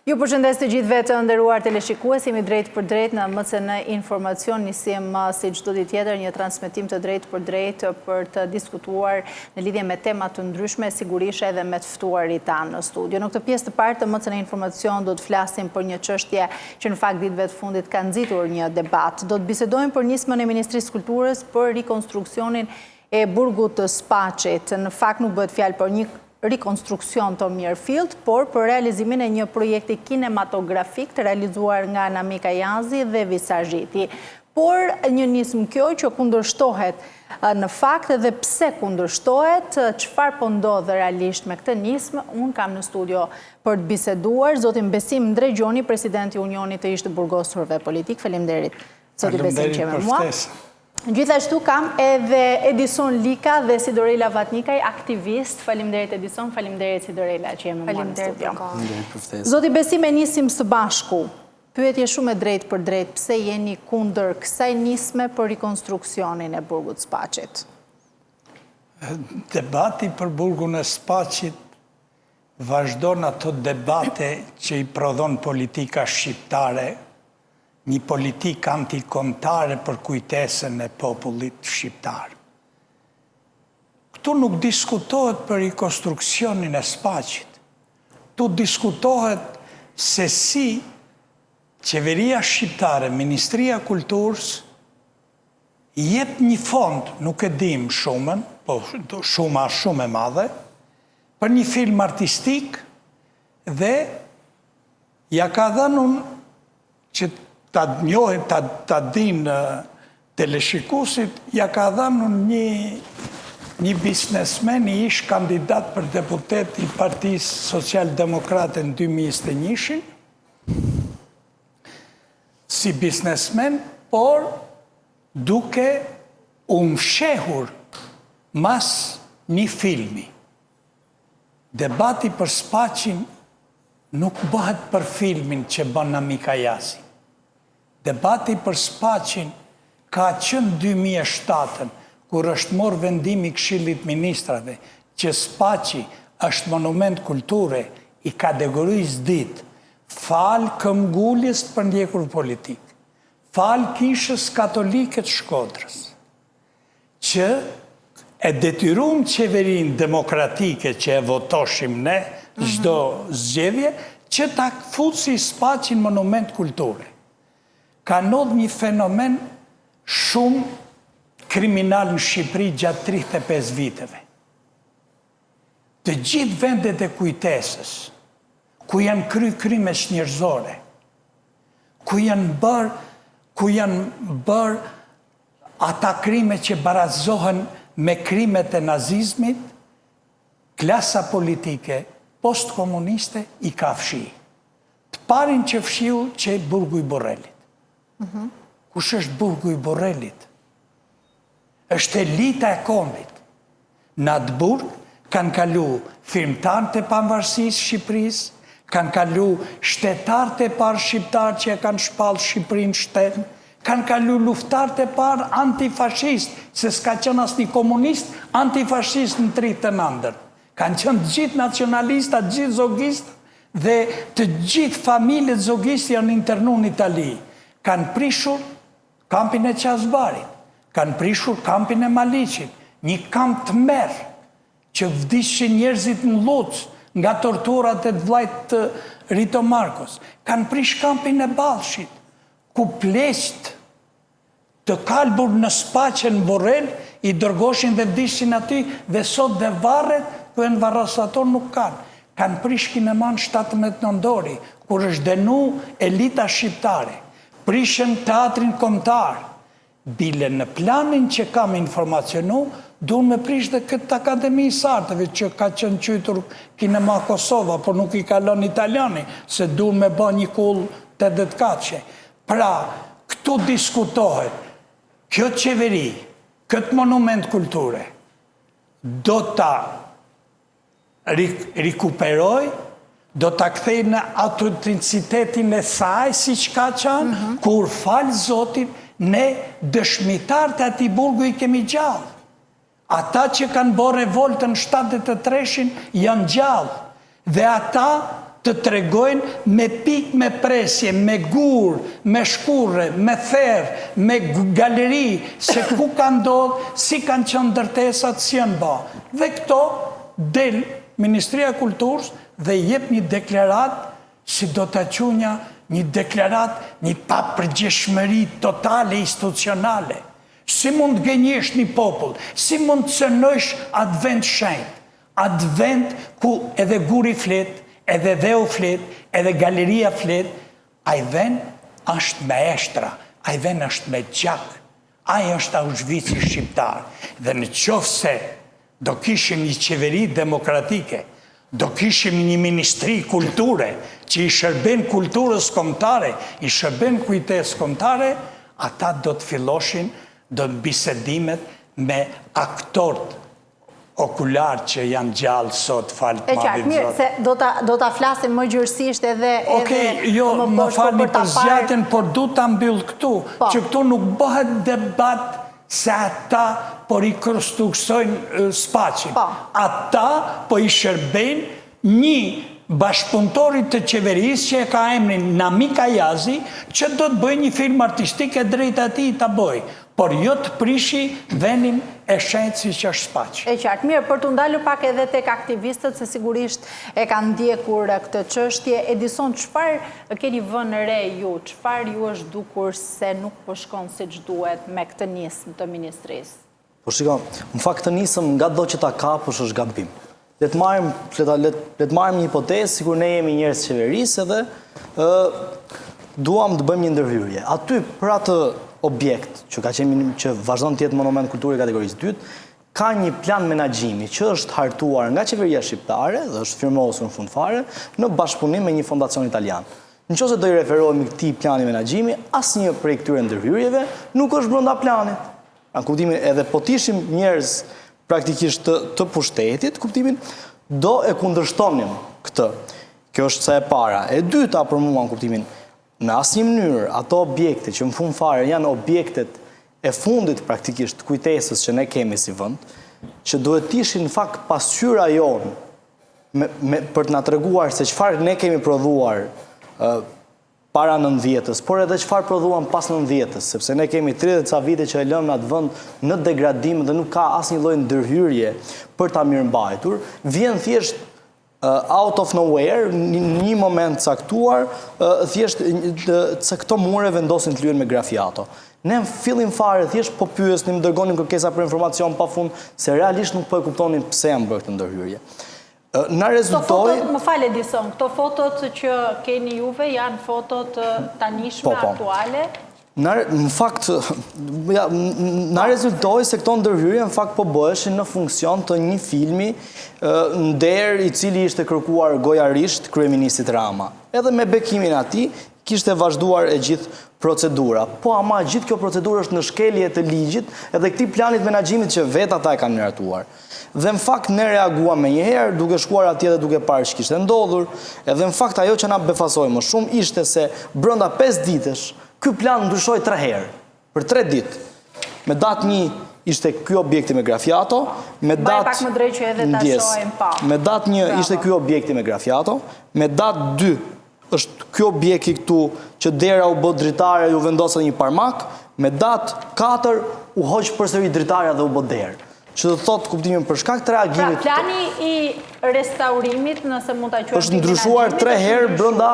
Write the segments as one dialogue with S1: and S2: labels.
S1: Ju përshëndes të gjithëve të nderuar teleshikues, jemi drejt për drejt në MCN Informacion, nisim si çdo ditë tjetër një transmetim të drejt për të diskutuar në lidhje me tema të ndryshme, sigurisht edhe me të ftuarit tanë në studio. Në këtë pjesë të parë të MCN Informacion do të flasim për një çështje që në fakt ditëve të fundit ka nxitur një debat. Do të bisedojmë për nismën e Ministrisë Kulturës për rikonstruksionin e burgut të Spaçit. Në fakt nuk bëhet fjalë për një rekonstruksion të mirëfillt, por për realizimin e një projekti kinematografik të realizuar nga Namika Jazi dhe Visazhiti. Por një nismë kjo që kundërshtohet në fakt dhe pse kundërshtohet, çfarë po ndodh realisht me këtë nismë, unë kam në studio për të biseduar zotin Besim Ndregjoni, presidenti i Unionit të ish të burgosurve politik. Faleminderit zoti Besim që me mua. Gjithashtu kam edhe Edison Lika dhe Sidorela Vatnikaj, aktivist. Faleminderit Edison, faleminderit Sidorela që jemi mua në studio. Zoti Besim, e nisim së bashku. Pyetje shumë e drejt për drejt, pse jeni kundër kësaj nisme për rikonstruksionin e burgut Spaçit?
S2: Debati për burgun e Spaçit vazhdon ato debate që i prodhon politika shqiptare, një politik antikombëtare për kujtesën e popullit shqiptar. Këtu nuk diskutohet për rikonstruksionin e Spaçit. Këtu diskutohet se si qeveria shqiptare, Ministria Kulturës, jep një fond, nuk e dim shumën, po shuma shumë e madhe, për një film artistik dhe ja ka dhënun që ta njohim, ta din teleshikusit, ja ka dhënun një biznesmen i ish kandidat për deputet i Partisë Social-Demokrate në 2021, si biznesmen, por duke u mshehur mas një filmi. Debati për Spaçin nuk bëhet për filmin që bën Namika Jazi. Debati për Spaçin ka qenë 2007, kur është morë vendimi Këshillit Ministrave që Spaçi është monument kulture i kategorisë ditë, fal këmbguljes për ndjekur politik, fal kishës katolike të Shkodrës, që e detyrum qeverin demokratike që e votoshim ne, çdo zgjedhje, që ta futsi Spaçin monument kulture. Ka ndodhur një fenomen shumë kriminal në Shqipëri gjatë 35 viteve. Të gjithë vendet e kujtesës, ku janë krime njerëzore, ku janë bërë ata krime që barazohen me krimet e nazizmit, klasa politike post-komuniste i ka fshi. Të parin që fshiu që burgu i Borrelit. Kush është burgu i Borrelit? Është elita e kombit. Në atë burg kanë kalu filmtarët e pavarësisë Shqipërisë, kanë kalu shtetarët e parë shqiptarë që e kanë shpallë Shqipërinë shtet, kanë kalu luftarët e parë antifashist, se s'ka qenë asnjë komunist antifashist në 39. Kanë qenë të gjithë nacionalista, të gjithë zogistë dhe të gjithë familjet zogistë janë internuar në Itali. Kanë prishur kampin e Qazbarit, kanë prishur kampin e Maliqit, një kamp të merë që vdishin njerëzit në Lucë nga torturat e të vllajt të Rito Markos. Kanë prish kampin e Ballshit, ku pleqt të kalbur në Spaçe në Borrel i dërgoshin dhe vdishin aty dhe sot dhe varret ku e në varrosator nuk kanë. Kanë prish kineman 17 nëndori, kur është denu elita shqiptare. Prishën teatrin kombëtar. Bile në planin që kam informacionu, duhen me prish dhe këtë Akademi i Sartëve që ka qenë quajtur Kinema Kosova, por nuk i kalon italiani, se duhen me bë një kull 80 kaçe. Pra, këtu diskutohet, kjo qeveri, këtë monument kulture, do ta rikuperoj, do ta kthej në autenticitetin e saj, si që ka qenë, kur falë Zotin, ne dëshmitarët e atij burgu i kemi gjallë. Ata që kanë bërë revoltën 73-shin janë gjallë. Dhe ata të tregojnë me pik me presje, me gur, me shkurre, me therë, me galeri, se ku ka ndodhë, si kanë qënë ndërtesat, si janë ba. Dhe këto del Ministria e Kulturës dhe jep një deklarat, si do të qunja një deklarat, një papërgjeshmëri totale institucionale. Si mund gënjesh një popull, si mund të cënojsh atë vend shenjt, atë vend ku edhe guri flet, edhe dheu flet, edhe galeria flet, a i vend është me eshtra, a i vend është me gjak, a i është Auschwitz-i shqiptar. Dhe në qoftë se do kishim një qeveri demokratike, do kishim një ministri kulture, që i shërben kulturës kombëtare, i shërben kujtesë kombëtare, ata do të filloshin do të bisedimet me aktorët okular që janë gjallë sot, falë të
S1: madhin zotë. E qartë, mirë, se do të flasim më gjërësisht edhe...
S2: Okej, jo, më falë një për zgjatën, por du të ambyllë këtu, që këtu nuk bëhet debat se ata por i konstruksojnë spacin. Ata po i shërben një bashkëpunëtorit të qeverisë që e ka emrin Namika Jazi, që do të bëjë një film artistike drejt ati të bëjë, por jo të prishi venin e shenjtë si që është spaqë.
S1: E qartë, mirë, për të ndalur pak edhe tek aktivistët, se sigurisht e kanë ndjekur këtë çështje, Edison, çfarë keni vënë re ju, çfarë ju është dukur se nuk po shkon siç duhet me këtë nismë të ministrisë?
S3: Po shikoj, në fakt të nisëm nga do që ta kapësh është gabim. Le të marrim një hipotezë, sikur ne jemi njerëz qeverisë edhe duam të bëjmë një ndërhyrje. Aty për atë objekt që vazhdon të jetë monument kulture kategorisë 2, ka një plan menaxhimi që është hartuar nga qeveria shqiptare dhe është firmosur në fund fare në bashkëpunim me një fondacion italian. Nëse do i referohemi këtij plani menaxhimi, asnjë prej këtyre ndërhyrjeve nuk është brenda planit. Në kuptimin edhe po tishim njerëz praktikisht të pushtetit, kuptimin do e kundërshtonim këtë. Kjo është sa e para. E dyta për mua në kuptimin, në asnjë mënyrë ato objekte që në fund fare janë objektet e fundit praktikisht kujtesës që ne kemi si vend, që duhet të ishin në fakt pasqyra jonë për të na treguar se çfarë ne kemi prodhuar para 90-s, por edhe çfarë prodhuam pas 90-s, sepse ne kemi 30 ca vite që e lëmë atë vend në degradim dhe nuk ka asnjë lloj ndërhyrje për ta mirëmbajtur, vjen thjesht out of nowhere, një moment caktuar, thjesht se këto mure vendosin të lyen me grafiato. Ne në fillim fare thjesht po pyesnim, dërgonim kërkesa për informacion pafund, se realisht nuk po e kuptonin pse janë bërë këtë ndërhyrje.
S1: Më fal Edison, këto fotot që keni juve janë fotot tanishme, aktuale?
S3: Në fakt, na rezultoi se këto ndërhyrje në fakt po bëheshin në funksion të një filmi nder i cili ishte kërkuar gojarisht kryeministit Rama. Edhe me bekimin atij kishte vazhduar e gjithë procedura. Po ama gjithë kjo procedurë është në shkelje të ligjit edhe këtij planit menaxhimit që vetë ata e kanë miratuar. Dhe në fakt ne reaguam me njëherë duke shkuar atje dhe duke parë që kishte ndodhur, edhe në fakt ajo që na befasoi më shumë ishte se brenda 5 ditësh ky plan ndryshoi 3 herë, për 3 ditë. Me datë 1 ishte ky objekti me grafiato, me datë 1 ishte ky objekti me grafiato, me datë 2 është ky objekti këtu që dera u bë dritare, ju vendosën një parmak, me datë 4 u hoq përsëri dritarja dhe u bë derë. Që do thotë kuptimin për shkak të reagimit.
S1: Pra plani i restaurimit, nëse mund ta quajmë,
S3: është ndryshuar 3 herë brenda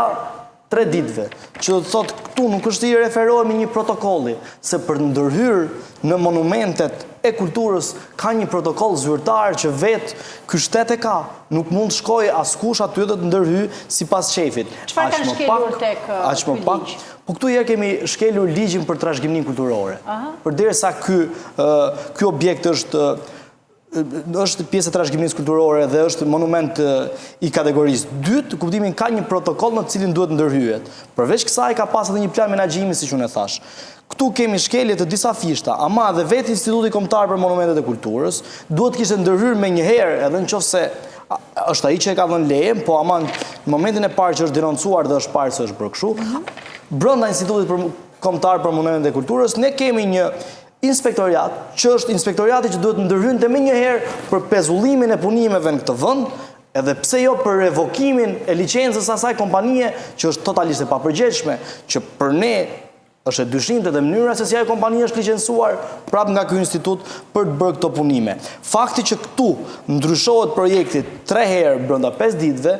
S3: 3 ditëve. Që do të thotë këtu nuk është i referohemi një protokolli, se për ndërhyr në monumentet e kulturës ka një protokoll zyrtar që vetë ky shtet e ka. Nuk mund të shkojë askush aty dhe të ndërhyj sipas shefit.
S1: Çfarë kanë shkelur tek ky ligj?
S3: Po këtu herë kemi shkelur ligjin për trashëgiminë kulturore. Përderisa ky objekt është pjesë e trashëgimisë kulturore dhe është monument i kategorisë 2, kuptimin ka një protokoll në të cilin duhet ndërhyjet. Përveç kësaj ka pas edhe një plan menaxhimi, siç unë e thash. Këtu kemi shkelje të disa fishta, ama dhe vetë Instituti Kombëtar për Monumentet e Kulturës duhet kishte ndërhyrë me një herë, edhe nëse është ai që e ka dhënë lejen, po ama në momentin e parë që është denoncuar dhe është parë se është bërë kështu, brenda Institutit Kombëtar për Monumentet e Kulturës ne kemi një inspektoriat, që është inspektoriati që duhet ndërhyjnë të me njëherë për pezullimin e punimeve në këtë vënd, Edhe pse jo për revokimin e licencës asaj kompanie që është totalisht e papërgjegjshme, që për ne është e dyshimtë dhe mënyra se si ajo kompani është licencuar prap nga ky institut për të bërë këto punime. Fakti që këtu ndryshohet projekti 3 herë brenda 5 ditëve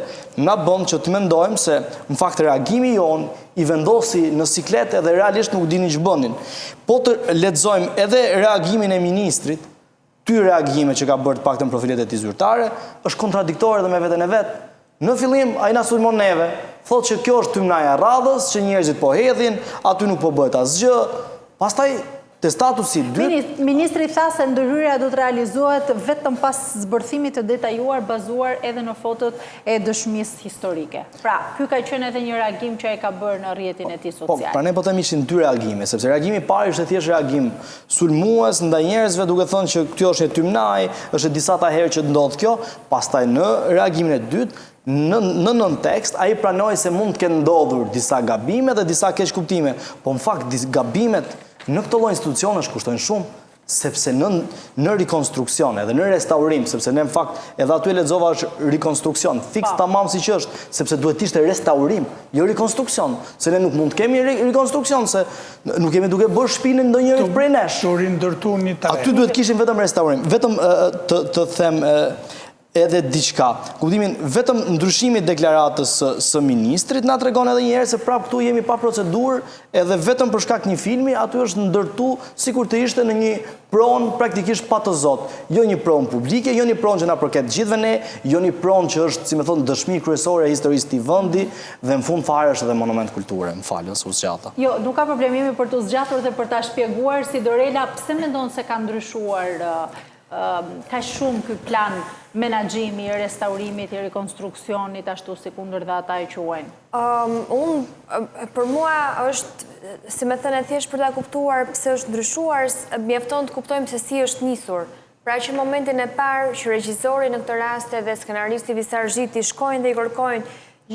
S3: na bën që të mendojmë se në fakt reagimi jon i vendosi në sikletë dhe realisht nuk dinin ç'bënin. Po të lexojmë edhe reagimin e ministrit, ty reagime që ka bërë të paktën profilet e tij zyrtare, është kontradiktore edhe me veten e vet. Në fillim ai na sulmon neve, thotë që kjo është tymnaja e radhës, që njerëzit po hedhin, aty nuk po bëhet asgjë. Pastaj te statusi i dytë,
S1: Ministri tha se ndërhyrja do të realizohet vetëm pas zbërthimit të detajuar bazuar edhe në fotot e dëshmisë historike. Pra, ky ka qenë edhe një reagim që ai ka bërë në rrjetin e tij social.
S3: Pra ne po themi ishin 2 reagime, sepse reagimi i parë ishte thjesht reagim sulmues ndaj njerëzve duke thënë që kjo është e tymnaj, është disa ta herë që ndodh kjo, pastaj në reagimin e dytë në nën tekst, ai pranoi se mund të kenë ndodhur disa gabime dhe disa keqkuptime, po në fakt gabimet në këto lloj institucionesh kushtojnë shumë, sepse në rikonstruksion edhe në restaurim, sepse ne në fakt edhe aty e lexova është rikonstruksion, fiks tamam siç është, sepse duhet të ishte restaurim, jo rikonstruksion, se ne nuk mund të kemi rikonstruksion, se nuk kemi duke bërë shtëpinë ndonjërit prej nesh.
S2: Të rindërtu një tare.
S3: Aty duhet kishim vetëm restaurim. Vetëm të them edhe diçka. Kuptimin, vetëm ndryshimi i deklaratës së ministrit na tregon edhe një herë se prap këtu jemi pa procedurë, edhe vetëm për shkak një filmi aty është ndërtu sikur të ishte në një pronë praktikisht pa të zot. Jo një pronë publike, jo një pronë që na përket gjithëve ne, jo një pronë që është, si më thon, dëshmi kryesore e historisë të vendi dhe në fund fare është edhe monument kulture. M'falën, u zgjata.
S1: Jo, nuk ka problem, jemi për të zgjatur dhe për ta shpjeguar si Dorela pse mendon se ka ndryshuar ka shumë ky plan menaxhimi, i restaurimit, i rikonstruksionit, ashtu si kundër dhe ata e quajnë?
S4: Për mua është, si me thënë e thjesht për ta kuptuar pse është ndryshuar, mjafton të kuptojmë se si është nisur. Pra që momentin e parë që regjizori në këtë raste dhe skenaristi Visar Zhiti shkojnë dhe i kërkojnë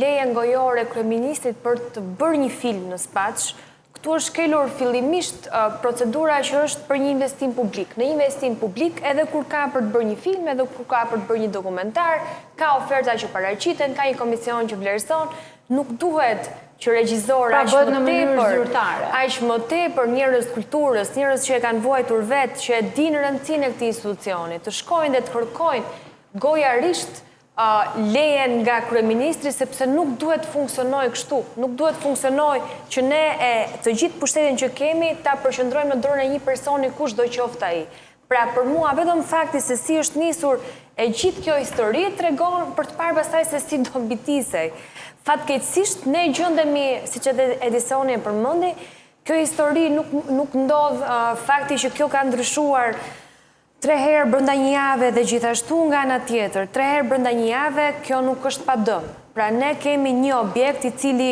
S4: leje ngojore kryeministrit për të bërë një film në Spaç, këtu është kelur fillimisht procedura që është për një investim publik. Në investim publik, edhe kur ka për të bërë një film, edhe kur ka për të bërë një dokumentar, ka oferta që paraqiten, ka një komision që vlerëson, nuk duhet që regjizor aq më tepër njerëz kulturës, njerëz që e kanë vuajtur vetë, që e dinë rëndësinë e këtij institucioni, të shkojnë dhe të kërkojnë gojarisht lejen nga kryeministri, sepse nuk duhet funksionoj kështu, nuk duhet funksionoj që ne të gjithë pushtetin që kemi ta përqendrojmë në dorën e një personi kush do qoftë ai. Pra për mua vetëm fakti se si është nisur e gjithë kjo histori tregon për të parë pastaj se si do mbitisej. Fatkeqësisht ne gjendemi, siç edhe Edisoni e përmendi, kjo histori nuk ndodh fakti që kjo ka ndryshuar 3 herë brenda një jave dhe gjithashtu nga ana tjetër, 3 herë brenda një jave, kjo nuk është pa dëm. Pra ne kemi një objekt i cili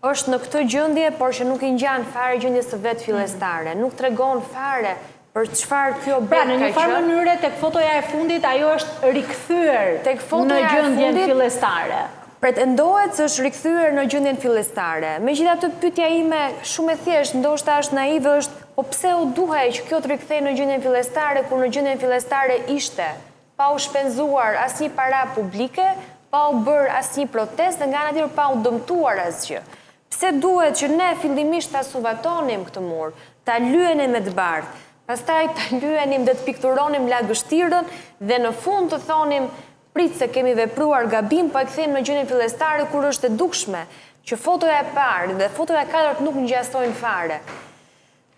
S4: është në këtë gjendje, por që nuk i ngjan fare gjendjes së vet fillestare. Nuk tregon fare për çfarë ky objekt ka qenë.
S1: Pra në një farë mënyrë tek fotoja e fundit ajo është rikthyer në gjendjen fillestare.
S4: Pretendohet se është rikthyer në gjendjen fillestare. Megjithatë pyetja ime shumë e thjeshtë, ndoshta është naive, është po pse u duhej që kjo të rikthej në gjendjen fillestare, kur në gjendjen fillestare ishte pa u shpenzuar asnjë para publike, pa u bërë asnjë protestë dhe nga ana tjetër pa u dëmtuar asgjë. Pse duhet që ne fillimisht ta suvatonim këtë mur, ta lyenim me të bardhë, pastaj ta lyenim dhe të pikturonim lagështirën dhe në fund të thonim prit se kemi vepruar gabim, po e kthejmë në gjendjen fillestare kur është e dukshme që fotoja e parë dhe fotoja e katërt nuk ngjasojnë fare.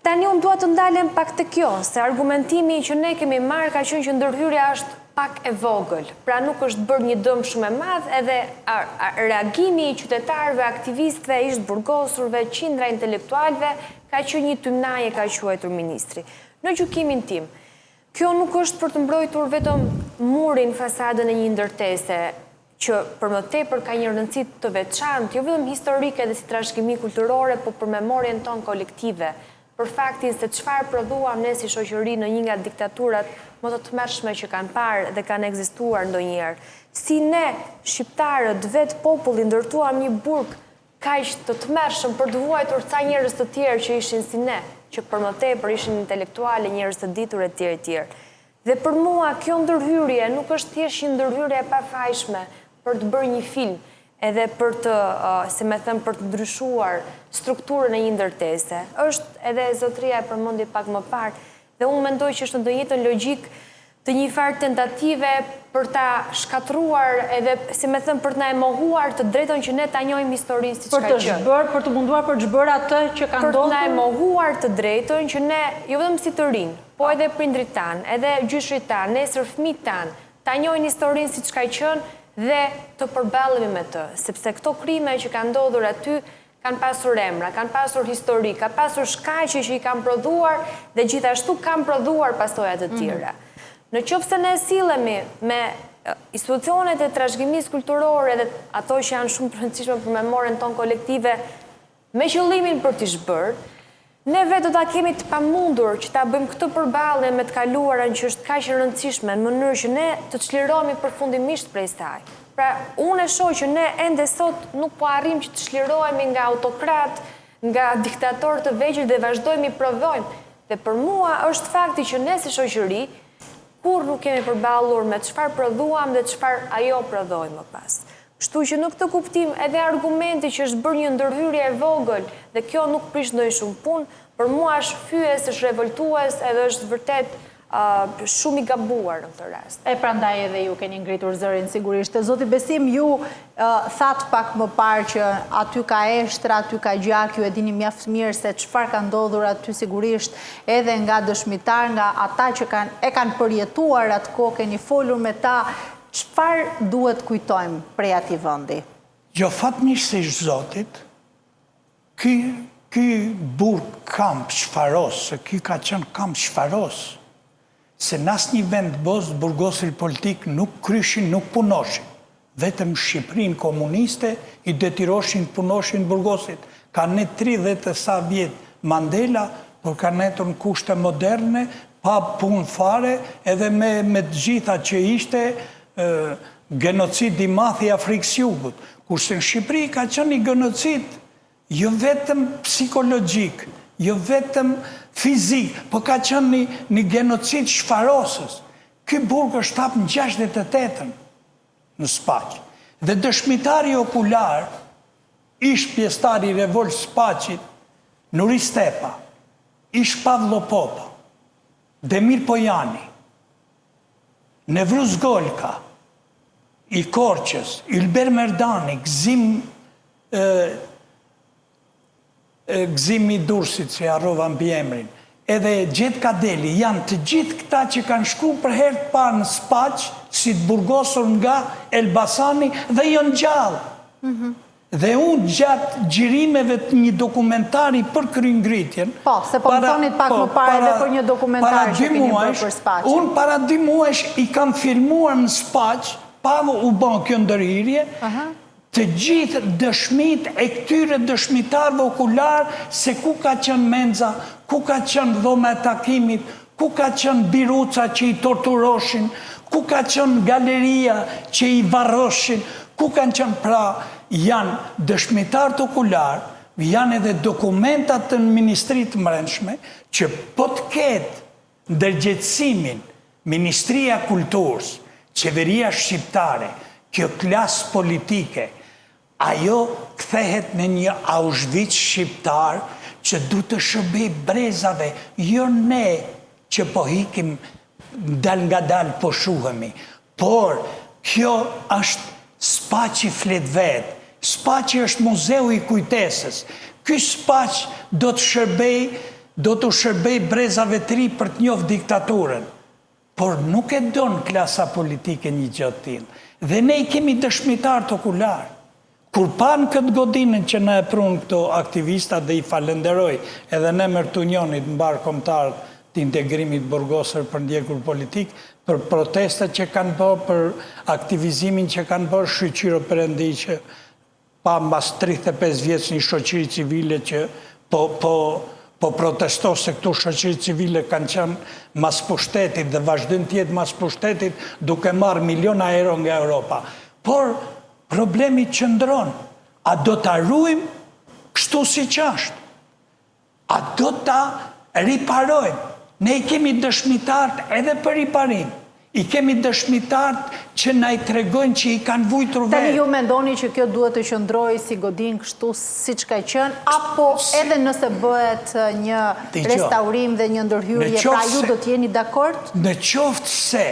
S4: Tani unë dua të ndalem pak te kjo, se argumentimi që ne kemi marrë ka qenë që ndërhyrja është pak e vogël, pra nuk është bërë një dëm shumë e madh, edhe reagimi i qytetarëve, aktivistëve, ish burgosurve, qindra intelektualëve ka qenë një tymnaje, ka quajtur ministri. Në gjykimin tim, kjo nuk është për të mbrojtur vetëm murin, fasadën e një ndërtese, që për më tepër ka një rëndësi të veçantë, jo vetëm historike dhe si trashëgimi kulturore, por për memorien tonë kolektive, për faktin se çfarë prodhuam ne si shoqëri në një nga diktaturat më të tmerrshme që kanë parë dhe kanë ekzistuar ndonjëherë. Si ne, shqiptarët, vetë populli, ndërtuam një burg kaq të tmerrshëm për të vuajtur ca njerëz të tjerë që ishin si ne, që për më tepër ishin intelektuale, njerëz të ditur e tjerë. Dhe për mua kjo ndërhyrje nuk është thjesht një ndërhyrje e pafajshme, për të bërë një film, edhe për të, si me thëmë, për të ndryshuar strukturën e një ndërtese, është edhe zotëria e përmendi pak më parë, dhe unë mendoj që është në ndonjëtën logjik të një farë tentative për ta shkatruar edhe, si me thëmë, për të na e mohuar të drejton që ne ta njohim historinë si çka që.
S1: Për të munduar për të zhbërë atë që ka ndodhur?
S4: Për të na e mohuar të drejton që ne, jo vetëm si të rinë, po edhe prindrit tanë, edhe gjyshrit tanë, nesër fëmijët tanë, ta njohin historinë si çka qenë dhe të përballemi me të, sepse këto krime që kanë ndodhur aty kanë pasur emra, kanë pasur histori, ka pasur shkaqe që i kanë prodhuar dhe gjithashtu kanë prodhuar pasojat të tjera. Në qoftë se ne sillemi me institucionet e trashëgimisë kulturore dhe ato që janë shumë të rëndësishme për memorien tonë kolektive me qëllimin për t'i zhbërë, ne vetë do ta kemi të pamundur që ta bëjmë këtë përballje me të kaluarën që është kaq e rëndësishme në mënyrë që ne të çlirohemi përfundimisht prej saj. Pra, unë e shoh që ne ende sot nuk po arrim që të çlirohemi nga autokrat, nga diktatorë të vegjël dhe vazhdojmë i provojmë. Dhe për mua është fakti që ne si shoqëri kur nuk kemi përballur me çfarë prodhuam dhe çfarë ajo prodhoi më pas. Kështu që në këtë kuptim edhe argumenti që është bërë një ndërhyrje e vogël dhe kjo nuk prish ndonjë shumë punë, për mua është fyes, është revoltues edhe është vërtet shumë i gabuar në këtë rast.
S1: E prandaj edhe ju keni ngritur zërin sigurisht. Zoti Besim, ju thatë pak më parë që aty ka eshtra, aty ka gjak, ju e dini mjaft mirë se çfarë ka ndodhur aty sigurisht edhe nga dëshmitar, nga ata që e kanë përjetuar atë kohë, keni folur me ta. Çfarë duhet kujtojmë prej atij vendi?
S2: Jo fatmirësisht zotit, ky burg kamp shfaros, se ky ka qenë kamp shfaros, se në asnjë vend botë burgosërit politik nuk kryshin, nuk punoshin. Vetëm Shqipërinë komuniste i detyroshin punoshin burgosit. Ka ne 30 e sa vjet Mandela, por ka netur në kushte moderne, pa punë fare, edhe me të gjitha që ishte genocid i madh i Afrikës Jugut. Kurse në Shqipëri ka qenë një genocid jo vetëm psikologjik, jo vetëm fizik, po ka qenë një genocid shfarosës. Ky burg është hap në 68-ën në Spaq. Dhe dëshmitari okular, ish pjesëtari i revolt Spaqit, Nuri Stepa, ish Pavlo Popa, Demir Pojani, Nevruz Golka, i Korçës, Ylber Merdani, Gzimi Durrësit, që harrova mbi emrin, edhe Gjet Kadeli, janë të gjithë këta që kanë shku për herë të parë në Spaq, si të burgosur nga Elbasani dhe janë gjallë. Dhe unë gjatë gjirimeve të një dokumentari për kryengritjen...
S1: Po, se po më thonit pak më parë edhe për një dokumentar që keni bërë për Spaq.
S2: Unë para 2 muajsh i kam filmuar në Spaq, pa u bën kjo ndërhyrje, të gjithë dëshmit e këtyre dëshmitarëve okular se ku ka qenë menza, ku ka qenë dhoma e takimit, ku ka qenë biruca që i torturoshin, ku ka qenë galeria që i varroshin, ku kanë qenë pra janë dëshmitarët okular, janë edhe dokumentat të Ministrisë të Brendshme që po të ketë ndërgjegjësimin Ministria e Kulturës, Qeveria Shqiptare, kjo klasë politike, ajo kthehet në një Auschwitz shqiptar që du të shërbej brezave, jo ne që po hikim dal nga dal po shuhemi, por kjo është Spaqi flet vet, Spaqi është muzeu i kujtesës. Ky Spaq do të shërbej brezave të ri për të njohur diktaturën. Por nuk e don klasa politike një gjë të tillë. Dhe ne i kemi dëshmitar të okular. Kur pan këtë godinën që na e prun këto aktivistat dhe i falenderoj edhe në emër të Unionit Mbar Kombëtar të Integrimit Burgosur për ndjekur politik, për protestat që kanë bërë, për aktivizimin që kanë bërë Shqyrë Perëndi që pa mbas 35 vjeç një shoqëri civile që po protesto se këtu shoqëri civile kanë qenë mas pushtetit dhe vazhdojnë të jetë mas pushtetit duke marrë miliona euro nga Europa. Por problemi qëndron. A do ta ruajmë kështu siç është? A do ta riparojmë? Ne i kemi dëshmitarët edhe për riparim. I kemi dëshmitarët që na I tregojnë që I kanë vujtur vetë.
S1: Tani ju mendoni që kjo duhet të qëndrojë si godin kështu siç ka qenë, apo edhe nëse bëhet një restaurim dhe një ndërhyrje, pra ju do të jeni dakord?
S2: Në qoftë se,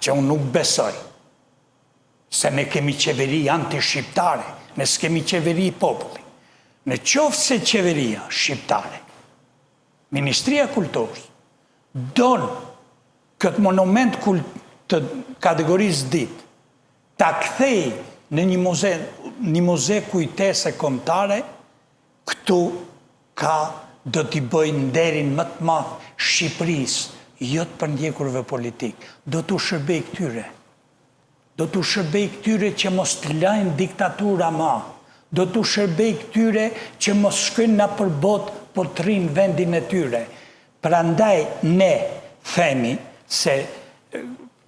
S2: që unë nuk besoj, se ne kemi qeveri anti-shqiptare, ne s'kemi qeveri populli. Në qoftë se qeveria shqiptare, Ministria Kulturës, donë këtë monument të kategorisë ditë, ta kthej në një muze kujtese kombëtare, këtu do t'i bëjë nderin më të madh Shqipërisë, jo të përndjekurve politikë, do t'u shërbej këtyre. Do t'u shërbej këtyre që mos të lajnë diktatura ma. Do t'u shërbej këtyre që mos shkojnë na për botë, po të rinë vendin e tyre. Prandaj ne themi se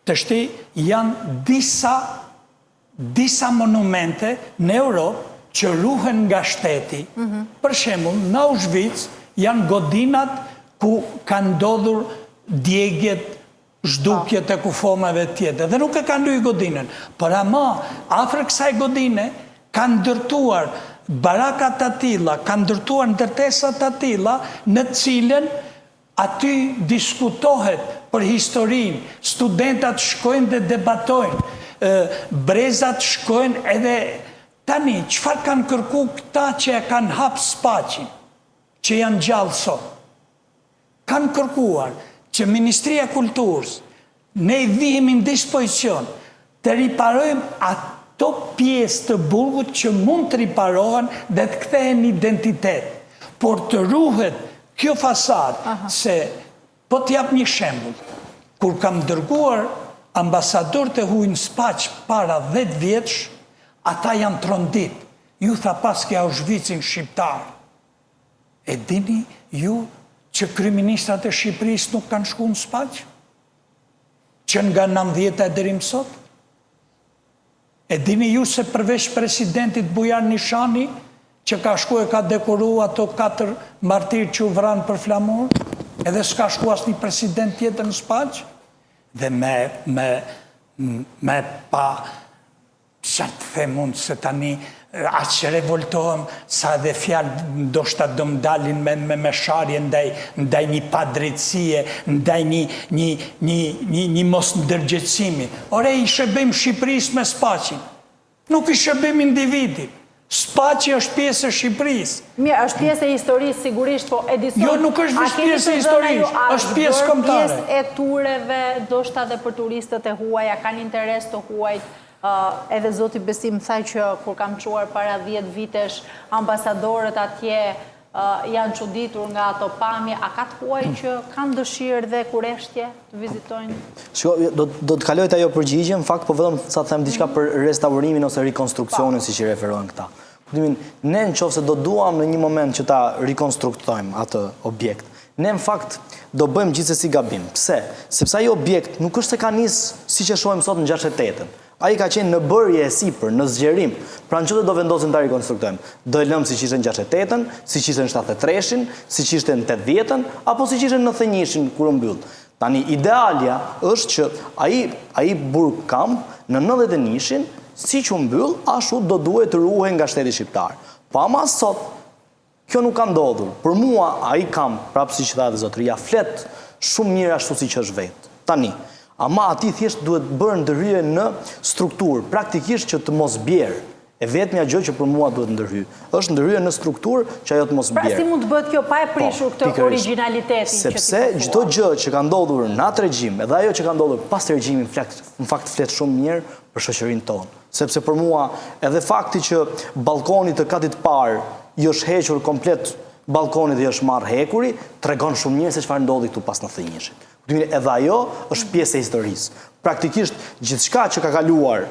S2: të shti janë disa monumente në Europë që ruhen nga shteti. Për shembull, në Auschwitz janë godinat ku kanë ndodhur djegjet, zhdukjet e kufomave tjetër. Dhe nuk e kanë luajtur godinën. Por ama, afër kësaj godine, kanë ndërtuar baraka të tilla, kanë ndërtuar ndërtesa të tilla, në cilën aty diskutohet për historinë, studentat shkojnë dhe debatojnë, brezat shkojnë edhe tani, çfarë kanë kërku këta që e kanë hap Spaqin, që janë gjallë sot? Kanë kërkuar që Ministria Kulturës ne I vihemi në dispozicion të riparojmë ato pjesë të burgut që mund të riparohen dhe të kthehen identitet. Por të ruhet kjo fasadë, se po t'jap një shembull, kur kam dërguar ambasadorët e huaj në Spaq para 10 vjetësh, ata janë trondit. Ju tha paske Auschwitzin shqiptar. E dini ju që kryeministrat e Shqipërisë nuk kanë shku në Spaq? Që nga 90 deri më sot? E dini ju se përveç presidentit Bujar Nishani, që ka shku e ka dekoru ato 4 martirë që u vranë për flamur, edhe s'ka shku asnjë president tjetër në Spaq? Dhe me pa, që të them unë se tani, aqë që revoltohem, sa edhe fjalë ndoshta do më dalin me sharje ndaj një padrejtësie, ndaj një mos ndërgjegjësimi. Ore, I shërbejmë Shqipërisë me Spaqin. Nuk I shërbejmë individit. Spaqi është pjesë e Shqipërisë.
S1: Mirë, është pjesë e historisë sigurisht, po Edison...
S2: Jo, nuk është veç pjesë e historisë, është pjesë kombëtare.
S1: Pjesë e tureve, ndoshta dhe për turistët e huaj, a kanë interes të huajt. Edhe zoti Besim thaj që kur kam quar para 10 vitesh, ambasadorët atje janë çuditur nga ato pamje. A ka të huaj që kanë dëshirë dhe kureshtje të vizitojnë?
S3: Shko, do të kaloj të ajo përgjigje, në fakt, po vetëm sa të them diçka për restaurimin ose rekonstruksionin, si që referohen këta. Ne në qoftë se do duam në një moment që ta rekonstruktojmë atë objekt, ne në fakt do bëjmë gjithsesi gabim. Pse? Sepse ai objekt nuk është se ka nisë siç e shohim sot në 68-ën. Ai ka qenë në bërje e sipër, në zgjerim. Pra në çdo do vendosim ta rekonstruktojmë. Do e lëmë siç ishte në 68-ën, siç ishte në 73-shin, siç ishte në 80-ën, apo siç ishte në 91-shin kur u mbyll. Tani idealja është që ai burg kamp në 91-shin, siç u mbyll, ashtu do duhet të ruhej nga shteti shqiptar. Po ama sot kjo nuk ka ndodhur. Për mua ai kamp, prapë siç tha edhe zotëria, flet shumë mirë ashtu siç është vetë. Tani ama ati thjesht duhet bërë ndërhyrje në strukturë, praktikisht që të mos bjerë. E vetmja gjë që për mua duhet ndërhyj. Është ndërhyrje në strukturë që ajo të mos bjerë.
S1: Pra si mund të bëhet kjo pa e prishur këtë originalitetin që ti po thua?
S3: Sepse çdo gjë që ka ndodhur në atë regjim, edhe ajo që ka ndodhur pas regjimin, në fakt flet shumë mirë për shoqërinë tonë. Sepse për mua edhe fakti që balkoni të katit parë i është hequr komplet, balkoni dhe është marrë hekuri, tregon shumë mirë se çfarë ndodhi këtu pas 91-shit. Edhe ajo është pjesë e historisë. Praktikisht gjithçka që ka kaluar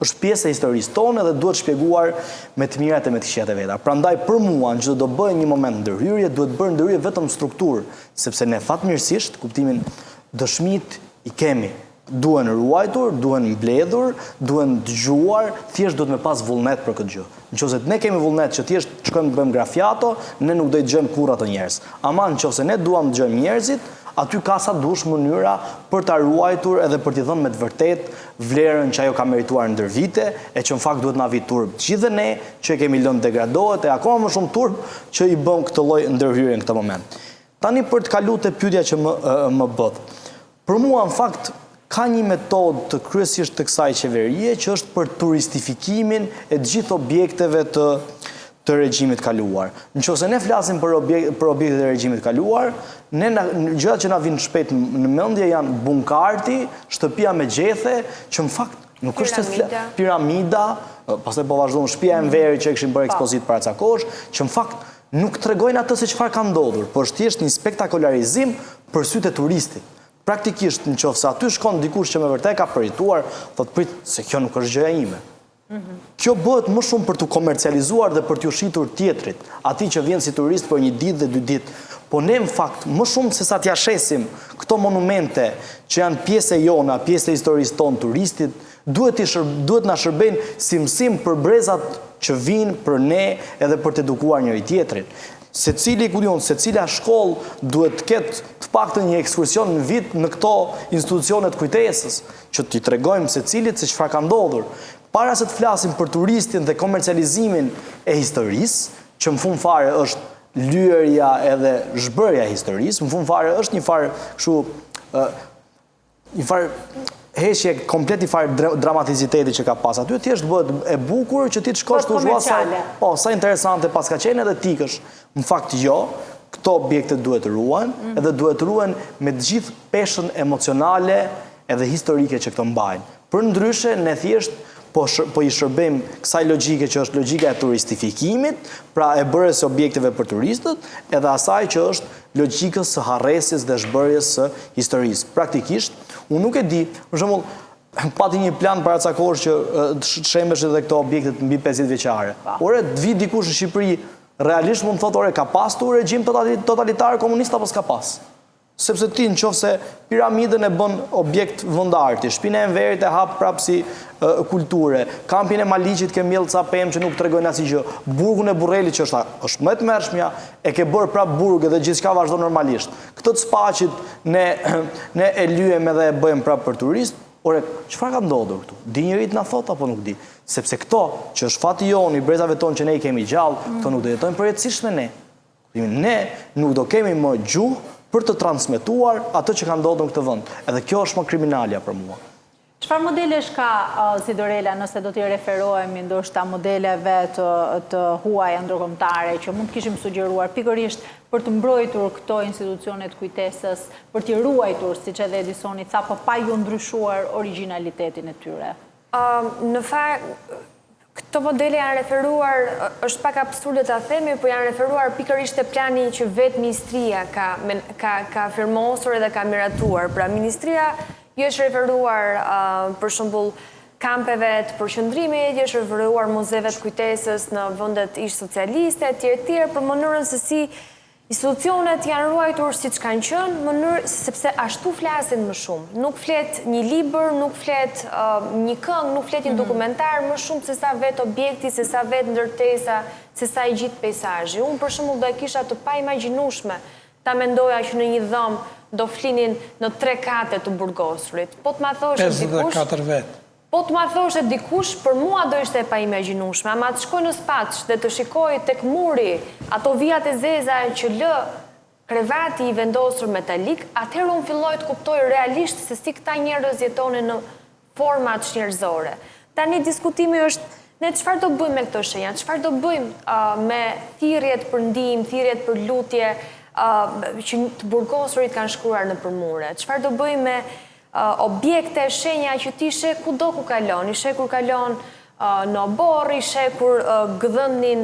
S3: është pjesë e historisë tonë dhe duhet shpjeguar me të mirat e me të këqijat e veta. Prandaj për mua, nëse do bëjë një moment ndërhyrje, duhet bërë ndërhyrje vetëm strukturë, sepse ne fatmirësisht kuptimin dëshmit I kemi. Duhen ruajtur, duhen mbledhur, duhen dëgjuar, thjesht duhet me pas vullnet për këtë gjë. Nëse ne kemi vullnet që thjesht shkojmë të bëjmë grafiato, ne nuk do të dëgjojmë kurrë ato njerëz. Ama nëse ne duam të dëgjojmë njerëzit, aty ka sa dush mënyra për ta ruajtur edhe për t'i dhënë me të vërtet vlerën që ajo ka merituar ndër vite, e që në fakt duhet na vi turp gjithë dhe ne që e kemi lënë degradohet, e akoma më shumë turp që i bën këtë lloj ndërhyrje në këtë moment. Tani për të kaluar te pyetja që më bët. Për mua në fakt ka një metodë të kryesisht të kësaj qeverie që është për turistifikimin e gjithë objekteve të regjimit kaluar. Nëse ne flasim për objektet e regjimit kaluar, gjërat që na vinë shpejt në mendje janë bunkarti, shtëpia me gjethe, që në fakt nuk është piramida, pastaj po vazhdon shtëpia e Enverit që e kishin bërë ekspozit para ca kohësh, që në fakt nuk tregojnë atë se çfarë ka ndodhur, por është thjesht një spektakularizim për sytë e turistit. Praktikisht nëse aty shkon dikush që me vërtet ka përituar, thotë prit se kjo nuk është gjëja ime. Kjo bëhet më shumë për të komercializuar dhe për t'u shitur tjetrit, atij që vjen si turist për 1 ditë dhe 2 ditë. Po ne në fakt, më shumë se sa t'ja shesim këto monumente që janë pjesë e jona, pjesë e historisë tonë turistit, duhet na shërbejnë si mësim për brezat që vinë për ne edhe për të edukuar njëri tjetrin. Secila shkollë duhet të ketë të paktën një ekskursion në vit në këto institucionet kujtesës, që t'i tregojmë secilit se çfarë ka ndodhur. Para se të flasim për turistin dhe komercializimin e historisë, që në fund fare është lyerja edhe zhbërja e historisë, në fund fare është një farë heqje komplet i farë dramatiziteti që ka pas aty, thjesht bëhet e bukur që ti të shkosh të zhua sa interesante pas ka qenë edhe tikësh. Në fakt jo, këto objekte duhet ruhen, edhe duhet ruhen me të gjithë peshën emocionale edhe historike që këto mbajnë. Për ndryshe, ne thjesht po i shërbejmë kësaj logjike që është logjika e turistifikimit, pra e bërjes së objekteve për turistët, edhe asaj që është logjikës së harresjes dhe zhbërjes së historisë. Praktikisht, unë nuk e di, për shembull, pati një plan para ca kohësh që të shembesh edhe këto objekte mbi 50 vjeçare. Ore, të vi dikush në Shqipëri, realisht mund të thotë, ore, ka pas tu regjim totalitar komunist apo s'ka pas? Sepse ti nëse piramidën e bën objekt vendarti, shtëpinë e Enverit e hap prapë si kulture, kampin e Maliqit ke mbjell ca pemë që nuk tregojnë asnjë gjë, burgun e Burrelit që është më e tmerrshmja, e ke bërë prapë burg dhe gjithçka vazhdon normalisht. Këtë spaqit ne e lyhem edhe e bëjmë prapë për turist. Ore, çfarë ka ndodhur këtu? Di njëri na thot apo nuk di? Sepse këto që është fati jon i brezave tonë që ne i kemi gjallë, këto nuk do jetojnë përjetësisht me ne. Ne nuk do kemi më gjuhë për të transmetuar atë që ka ndodhur në këtë vend. Edhe kjo është më kriminalja për mua.
S1: Çfarë modelesh ka Sidorela, nëse do t'i referohemi ndoshta modeleve të huaja ndërkombëtare që mund të kishim sugjeruar pikërisht për të mbrojtur këto institucionet kujtesës, për t'i ruajtur, siç edhe Edisoni tha, po pa ju ndryshuar origjinalitetin e tyre?
S4: Në fakt, këto modele janë referuar, është pak absurde ta themi, po janë referuar pikërisht te plani që vetë ministria ka firmosur edhe ka miratuar. Pra ministria jo është referuar për shembull kampeve të përqendrimit, jo është referuar muzeve të kujtesës në vendet ish socialiste, etj, për mënyrën se si institucionet janë ruajtur siç kanë qenë, sepse ashtu flasin më shumë. Nuk flet një libër, nuk flet një këngë, nuk flet një dokumentar më shumë se sa vetë objekti, se sa vetë ndërtesa, se sa i gjithë peizazhi. Unë për shembull do e kisha të paimagjinueshme ta mendoja që në një dhomë do flinin në 3 kate të burgosurit. Po të ma thoshe dikush...
S2: 54 vetë.
S4: Po të ma thoshe dikush, për mua do ishte pa imagjinueshme, ama të shkoj në Spaç dhe të shikoj tek muri ato vijat e zeza që lë krevati i vendosur metalik, atëherë unë filloj të kuptoj realisht se si këta njerëz jetonin në format njerëzore. Tani diskutimi është ne çfarë do bëjmë me këto shenja, çfarë do bëjmë me thirrjet për ndihmë, thirrjet për lutje, që të burgosurit kanë shkruar në përmure. Çfarë do bëjmë me objekte, shenja që ti sheh kudo ku kalon, i sheh kur kalon në oborr, i sheh kur gëdhënin